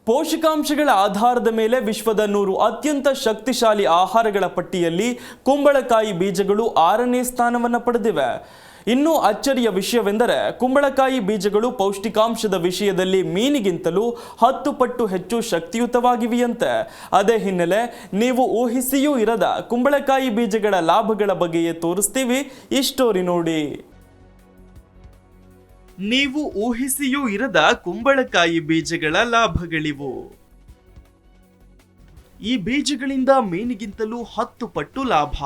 ಪೋಷಕಾಂಶಗಳ ಆಧಾರದ ಮೇಲೆ ವಿಶ್ವದ 100 ಅತ್ಯಂತ ಶಕ್ತಿಶಾಲಿ ಆಹಾರಗಳ ಪಟ್ಟಿಯಲ್ಲಿ ಕುಂಬಳಕಾಯಿ ಬೀಜಗಳು 6ನೇ ಸ್ಥಾನವನ್ನು ಪಡೆದಿವೆ. ಇನ್ನು ಅಚ್ಚರಿಯ ವಿಷಯವೆಂದರೆ ಕುಂಬಳಕಾಯಿ ಬೀಜಗಳು ಪೌಷ್ಟಿಕಾಂಶದ ವಿಷಯದಲ್ಲಿ ಮೀನಿಗಿಂತಲೂ 10 ಪಟ್ಟು ಹೆಚ್ಚು ಶಕ್ತಿಯುತವಾಗಿವೆಯಂತೆ. ಅದೇ ಹಿನ್ನೆಲೆ ನೀವು ಊಹಿಸಿಯೂ ಇರದ ಕುಂಬಳಕಾಯಿ ಬೀಜಗಳ ಲಾಭಗಳ ಬಗ್ಗೆಯೇ ತೋರಿಸ್ತೀವಿ. ಈ ಸ್ಟೋರಿ ನೋಡಿ. ನೀವು ಊಹಿಸಿಯೂ ಇರದ ಕುಂಬಳಕಾಯಿ ಬೀಜಗಳ ಲಾಭಗಳಿವು. ಈ ಬೀಜಗಳಿಂದ ಮೀನಿಗಿಂತಲೂ 10 ಪಟ್ಟು ಲಾಭ.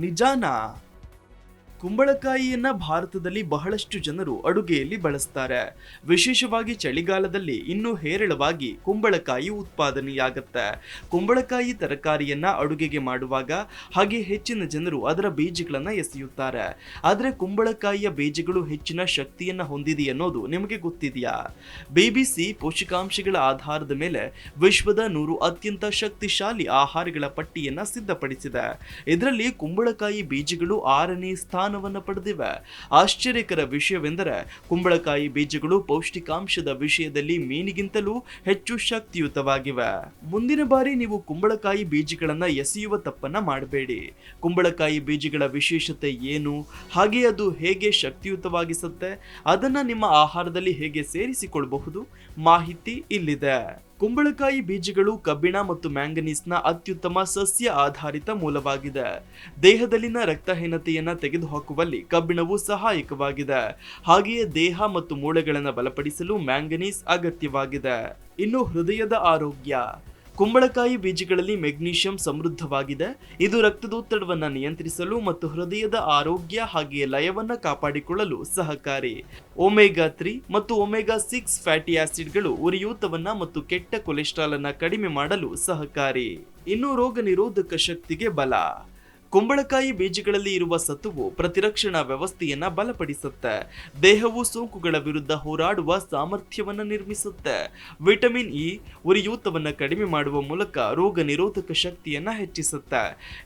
ನಿಜಾನಾ? ಕುಂಬಳಕಾಯಿಯನ್ನ ಭಾರತದಲ್ಲಿ ಬಹಳಷ್ಟು ಜನರು ಅಡುಗೆಯಲ್ಲಿ ಬಳಸ್ತಾರೆ. ವಿಶೇಷವಾಗಿ ಚಳಿಗಾಲದಲ್ಲಿ ಇನ್ನೂ ಹೇರಳವಾಗಿ ಕುಂಬಳಕಾಯಿ ಉತ್ಪಾದನೆಯಾಗುತ್ತೆ. ಕುಂಬಳಕಾಯಿ ತರಕಾರಿಯನ್ನ ಅಡುಗೆಗೆ ಮಾಡುವಾಗ ಹಾಗೆ ಹೆಚ್ಚಿನ ಜನರು ಅದರ ಬೀಜಗಳನ್ನ ಎಸೆಯುತ್ತಾರೆ. ಆದರೆ ಕುಂಬಳಕಾಯಿಯ ಬೀಜಗಳು ಹೆಚ್ಚಿನ ಶಕ್ತಿಯನ್ನ ಹೊಂದಿದೆ ಅನ್ನೋದು ನಿಮಗೆ ಗೊತ್ತಿದೆಯಾ? BBC ಪೋಷಕಾಂಶಗಳ ಆಧಾರದ ಮೇಲೆ ವಿಶ್ವದ 100 ಅತ್ಯಂತ ಶಕ್ತಿಶಾಲಿ ಆಹಾರಗಳ ಪಟ್ಟಿಯನ್ನ ಸಿದ್ಧಪಡಿಸಿದೆ. ಇದರಲ್ಲಿ ಕುಂಬಳಕಾಯಿ ಬೀಜಗಳು 6ನೇ ಸ್ಥಾನವನ್ನು ಪಡೆದಿವೆ. ಆಶ್ಚರ್ಯಕರ ವಿಷಯವೆಂದರೆ ಕುಂಬಳಕಾಯಿ ಬೀಜಗಳು ಪೌಷ್ಟಿಕಾಂಶದ ವಿಷಯದಲ್ಲಿ ಮೀನಿಗಿಂತಲೂ ಹೆಚ್ಚು ಶಕ್ತಿಯುತವಾಗಿವೆ. ಮುಂದಿನ ಬಾರಿ ನೀವು ಕುಂಬಳಕಾಯಿ ಬೀಜಗಳನ್ನ ಎಸೆಯುವ ತಪ್ಪನ್ನ ಮಾಡಬೇಡಿ. ಕುಂಬಳಕಾಯಿ ಬೀಜಗಳ ವಿಶೇಷತೆ ಏನು, ಹಾಗೆ ಅದು ಹೇಗೆ ಶಕ್ತಿಯುತವಾಗಿಸುತ್ತೆ, ಅದನ್ನ ನಿಮ್ಮ ಆಹಾರದಲ್ಲಿ ಹೇಗೆ ಸೇರಿಸಿಕೊಳ್ಳಬಹುದು, ಮಾಹಿತಿ ಇಲ್ಲಿದೆ. ಕುಂಬಳಕಾಯಿ ಬೀಜಗಳು ಕಬ್ಬಿಣ ಮತ್ತು ಮ್ಯಾಂಗನೀಸ್ನ ಅತ್ಯುತ್ತಮ ಸಸ್ಯ ಆಧಾರಿತ ಮೂಲವಾಗಿದೆ. ದೇಹದಲ್ಲಿನ ರಕ್ತಹೀನತೆಯನ್ನ ತೆಗೆದುಹಾಕುವಲ್ಲಿ ಕಬ್ಬಿಣವು ಸಹಾಯಕವಾಗಿದೆ. ಹಾಗೆಯೇ ದೇಹ ಮತ್ತು ಮೂಳೆಗಳನ್ನು ಬಲಪಡಿಸಲು ಮ್ಯಾಂಗನೀಸ್ ಅಗತ್ಯವಾಗಿದೆ. ಇನ್ನು ಹೃದಯದ ಆರೋಗ್ಯ. ಕುಂಬಳಕಾಯಿ ಬೀಜಗಳಲ್ಲಿ ಮೆಗ್ನೀಷಿಯಂ ಸಮೃದ್ಧವಾಗಿದೆ. ಇದು ರಕ್ತದೊತ್ತಡವನ್ನು ನಿಯಂತ್ರಿಸಲು ಮತ್ತು ಹೃದಯದ ಆರೋಗ್ಯ ಹಾಗೆಯೇ ಲಯವನ್ನ ಕಾಪಾಡಿಕೊಳ್ಳಲು ಸಹಕಾರಿ. ಒಮೆಗಾ 3 ಮತ್ತು ಒಮೆಗಾ 6 ಫ್ಯಾಟಿ ಆಸಿಡ್ಗಳು ಉರಿಯೂತವನ್ನ ಮತ್ತು ಕೆಟ್ಟ ಕೊಲೆಸ್ಟ್ರಾಲ್ ಅನ್ನ ಕಡಿಮೆ ಮಾಡಲು ಸಹಕಾರಿ. ಇನ್ನು ರೋಗ ನಿರೋಧಕ ಶಕ್ತಿಗೆ ಬಲ. ಕುಂಬಳಕಾಯಿ ಬೀಜಗಳಲ್ಲಿ ಇರುವ ಸತುವು ಪ್ರತಿರಕ್ಷಣಾ ವ್ಯವಸ್ಥೆಯನ್ನ ಬಲಪಡಿಸುತ್ತೆ. ದೇಹವು ಸೋಂಕುಗಳ ವಿರುದ್ಧ ಹೋರಾಡುವ ಸಾಮರ್ಥ್ಯವನ್ನು ನಿರ್ಮಿಸುತ್ತೆ. ವಿಟಮಿನ್ ಇ ಉರಿಯೂತವನ್ನು ಕಡಿಮೆ ಮಾಡುವ ಮೂಲಕ ರೋಗ ನಿರೋಧಕ ಶಕ್ತಿಯನ್ನ ಹೆಚ್ಚಿಸುತ್ತೆ.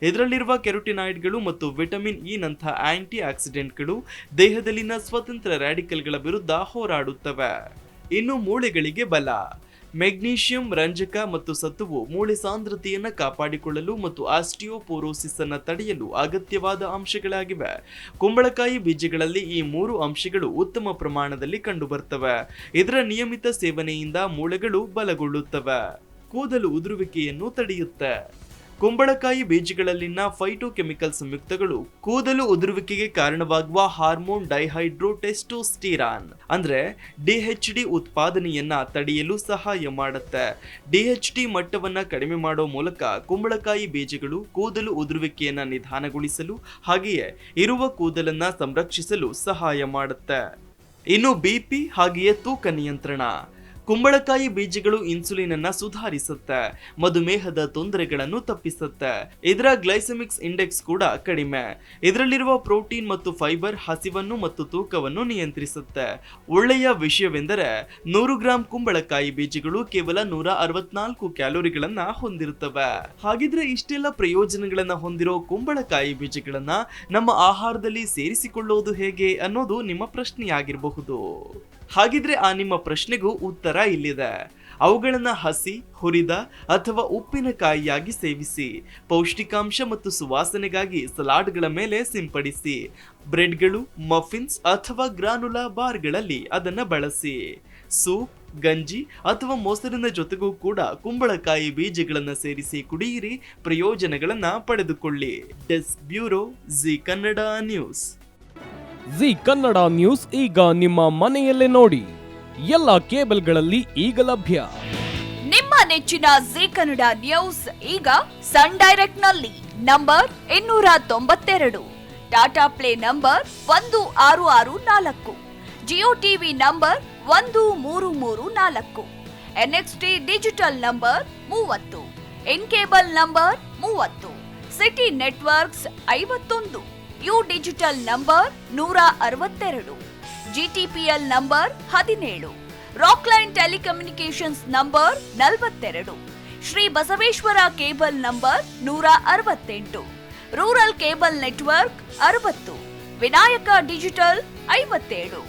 ಇದರಲ್ಲಿರುವ ಕೆರೋಟಿನಾಯ್ಡ್ಗಳು ಮತ್ತು ವಿಟಮಿನ್ ಇ ನಂತಹ ಆಂಟಿ ಆಕ್ಸಿಡೆಂಟ್ಗಳು ದೇಹದಲ್ಲಿನ ಸ್ವತಂತ್ರ ರ್ಯಾಡಿಕಲ್ಗಳ ವಿರುದ್ಧ ಹೋರಾಡುತ್ತವೆ. ಇನ್ನು ಮೂಳೆಗಳಿಗೆ ಬಲ. ಮೆಗ್ನೀಷಿಯಂ, ರಂಜಕ ಮತ್ತು ಸತುವು ಮೂಳೆ ಸಾಂದ್ರತೆಯನ್ನು ಕಾಪಾಡಿಕೊಳ್ಳಲು ಮತ್ತು ಆಸ್ಟಿಯೋಪೋರೋಸಿಸ್ ಅನ್ನು ತಡೆಯಲು ಅಗತ್ಯವಾದ ಅಂಶಗಳಾಗಿವೆ. ಕುಂಬಳಕಾಯಿ ಬೀಜಗಳಲ್ಲಿ ಈ 3 ಅಂಶಗಳು ಉತ್ತಮ ಪ್ರಮಾಣದಲ್ಲಿ ಕಂಡುಬರ್ತವೆ. ಇದರ ನಿಯಮಿತ ಸೇವನೆಯಿಂದ ಮೂಳೆಗಳು ಬಲಗೊಳ್ಳುತ್ತವೆ. ಕೂದಲು ಉದುರುವಿಕೆಯನ್ನು ತಡೆಯುತ್ತೆ. ಕುಂಬಳಕಾಯಿ ಬೀಜಗಳಲ್ಲಿನ ಫೈಟೋಕೆಮಿಕಲ್ ಸಂಯುಕ್ತಗಳು ಕೂದಲು ಉದುರುವಿಕೆಗೆ ಕಾರಣವಾಗುವ ಹಾರ್ಮೋನ್ ಡೈಹೈಡ್ರೋಟೆಸ್ಟೋಸ್ಟಿರಾನ್ ಅಂದ್ರೆ DHT ಉತ್ಪಾದನೆಯನ್ನ ತಡೆಯಲು ಸಹಾಯ ಮಾಡುತ್ತೆ. DHT ಮಟ್ಟವನ್ನ ಕಡಿಮೆ ಮಾಡೋ ಮೂಲಕ ಕುಂಬಳಕಾಯಿ ಬೀಜಗಳು ಕೂದಲು ಉದುರುವಿಕೆಯನ್ನ ನಿಧಾನಗೊಳಿಸಲು ಹಾಗೆಯೇ ಇರುವ ಕೂದಲನ್ನ ಸಂರಕ್ಷಿಸಲು ಸಹಾಯ ಮಾಡುತ್ತೆ. ಇನ್ನು BP ಹಾಗೆಯೇ ತೂಕ ನಿಯಂತ್ರಣ. ಕುಂಬಳಕಾಯಿ ಬೀಜಗಳು ಇನ್ಸುಲಿನ್ ಅನ್ನ ಸುಧಾರಿಸುತ್ತೆ, ಮಧುಮೇಹದ ತೊಂದರೆಗಳನ್ನು ತಪ್ಪಿಸುತ್ತೆ. ಇದರ ಗ್ಲೈಸೆಮಿಕ್ಸ್ ಇಂಡೆಕ್ಸ್ ಕೂಡ ಕಡಿಮೆ. ಇದರಲ್ಲಿರುವ ಪ್ರೋಟೀನ್ ಮತ್ತು ಫೈಬರ್ ಹಸಿವನ್ನು ಮತ್ತು ತೂಕವನ್ನು ನಿಯಂತ್ರಿಸುತ್ತೆ. ಒಳ್ಳೆಯ ವಿಷಯವೆಂದರೆ 100 ಗ್ರಾಂ ಕುಂಬಳಕಾಯಿ ಬೀಜಗಳು ಕೇವಲ 164 ಕ್ಯಾಲೋರಿಗಳನ್ನ ಹೊಂದಿರುತ್ತವೆ. ಹಾಗಿದ್ರೆ ಇಷ್ಟೆಲ್ಲ ಪ್ರಯೋಜನಗಳನ್ನ ಹೊಂದಿರೋ ಕುಂಬಳಕಾಯಿ ಬೀಜಗಳನ್ನ ನಮ್ಮ ಆಹಾರದಲ್ಲಿ ಸೇರಿಸಿಕೊಳ್ಳೋದು ಹೇಗೆ ಅನ್ನೋದು ನಿಮ್ಮ ಪ್ರಶ್ನೆಯಾಗಿರಬಹುದು. ಹಾಗಿದ್ರೆ ಆ ನಿಮ್ಮ ಪ್ರಶ್ನೆಗೂ ಉತ್ತರ ಇಲ್ಲಿದೆ. ಅವುಗಳನ್ನ ಹಸಿ, ಹುರಿದ ಅಥವಾ ಉಪ್ಪಿನಕಾಯಿಯಾಗಿ ಸೇವಿಸಿ. ಪೌಷ್ಟಿಕಾಂಶ ಮತ್ತು ಸುವಾಸನೆಗಾಗಿ ಸಲಾಡ್ಗಳ ಮೇಲೆ ಸಿಂಪಡಿಸಿ. ಬ್ರೆಡ್ಗಳು, ಮಫಿನ್ಸ್ ಅಥವಾ ಗ್ರಾನುಲಾ ಬಾರ್ಗಳಲ್ಲಿ ಅದನ್ನ ಬಳಸಿ. ಸೂಪ್, ಗಂಜಿ ಅಥವಾ ಮೊಸರಿನ ಜೊತೆಗೂ ಕೂಡ ಕುಂಬಳಕಾಯಿ ಬೀಜಗಳನ್ನ ಸೇರಿಸಿ ಕುಡಿಯಿರಿ. ಪ್ರಯೋಜನಗಳನ್ನ ಪಡೆದುಕೊಳ್ಳಿ. Desk bureau, G Kannada news. G Kannada news ಈಗ ನಿಮ್ಮ ಮನೆಯಲ್ಲೇ ನೋಡಿ. ಎಲ್ಲ ಕೇಬಲ್ಗಳಲ್ಲಿ ಈಗ ಲಭ್ಯ. ನಿಮ್ಮ ನೆಚ್ಚಿನ ಜಿ ಕನ್ನಡ ನ್ಯೂಸ್ ಈಗ ಸನ್ ಡೈರೆಕ್ಟ್ ನಲ್ಲಿ number 292, Tata play number 1664, Jio TV number 1334, NXT digital number 30, in cable number 30, city networks 51, U digital number 162, GTPL number 17, Rockline telecommunications number 42, Shri Basaveshwara cable number 168, rural cable network 60, Vinayaka digital 57,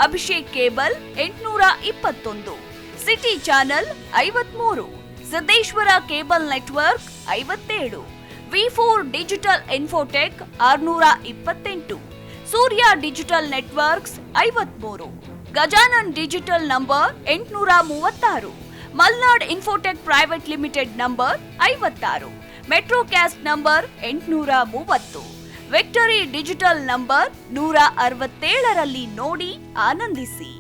Abhishek cable 821, city channel 53, Siddeshwara cable network 57, ವಿ4 digital infotech 628, Surya digital networks 53, Gajanan digital number 836, Malnad infotech private limited number 56, Metrocast number 830, victory digital number 167ರಲ್ಲಿ ನೋಡಿ ಆನಂದಿಸಿ.